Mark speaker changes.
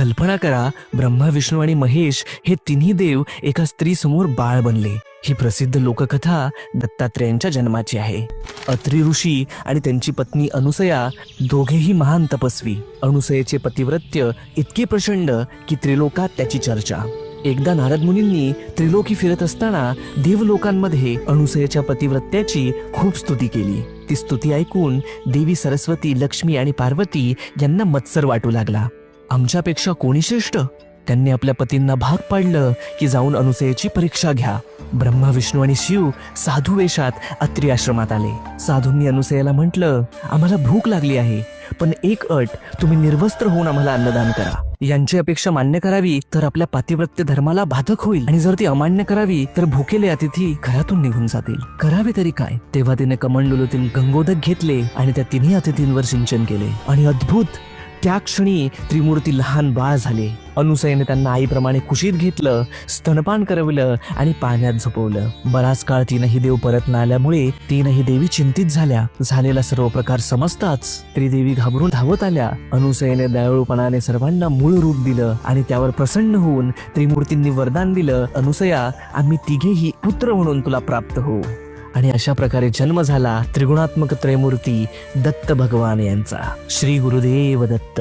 Speaker 1: कल्पना करा, ब्रह्मा, विष्णू आणि महेश हे तिन्ही देव एका स्त्री समोर बाळ बनले. ही प्रसिद्ध लोककथा दत्तात्रेयांच्या जन्माची आहे. अत्री ऋषी आणि त्यांची पत्नी अनुसया दोघेही महान तपस्वी. अनुसयेचे पतिव्रत्य इतके प्रचंड की त्रिलोकात त्याची चर्चा. एकदा नारद मुनींनी त्रिलोकी फिरत असताना देवलोकांमध्ये अनुसयेच्या पतिव्रत्याची खूप स्तुती केली. ती स्तुती ऐकून देवी सरस्वती, लक्ष्मी आणि पार्वती यांना मत्सर वाटू लागला. आमच्यापेक्षा कोणी श्रेष्ठ? त्यांनी आपल्या पतींना भाग पाडलं की जाऊन अनुसयेची परीक्षा घ्या. ब्रह्मा, विष्णू आणि शिव साधू वेशात अत्री आश्रमात आले. साधूंनी अनुसयेला म्हटलं, आम्हाला भूक लागली आहे, पण एक अट, तुम्ही निर्वस्त्र होऊन आम्हाला अन्नदान करा. यांची अपेक्षा मान्य करावी तर आपल्या पातिव्रत्य धर्माला बाधक होईल, आणि जर ती अमान्य करावी तर भुकेले अतिथी घरातून निघून जातील. करावे तरी काय? तेव्हा तिने कमंडलूतील गंगोदक घेतले आणि त्या तिन्ही अतिथींवर सिंचन केले, आणि अद्भुत, त्या क्षणी त्रिमूर्ती लहान बाळ झाले. अनुसयेने त्यांना आईप्रमाणे कुशीत घेतलं, स्तनपान करवलं आणि पाण्यात झोपवलं. बराच काळ तीनही देव परत न आल्यामुळे तीनही देवी चिंतित झाल्या. झालेला सर्व प्रकार समजताच त्रिदेवी घाबरून धावत आल्या. अनुसयेने दयाळूपणाने सर्वांना मूळ रूप दिलं आणि त्यावर प्रसन्न होऊन त्रिमूर्तींनी वरदान दिलं, अनुसया, आम्ही तिघेही पुत्र म्हणून तुला प्राप्त होऊ. आणि अशा प्रकारे जन्म झाला त्रिगुणात्मक त्रयमूर्ती दत्त भगवान यांचा. श्री गुरुदेव दत्त.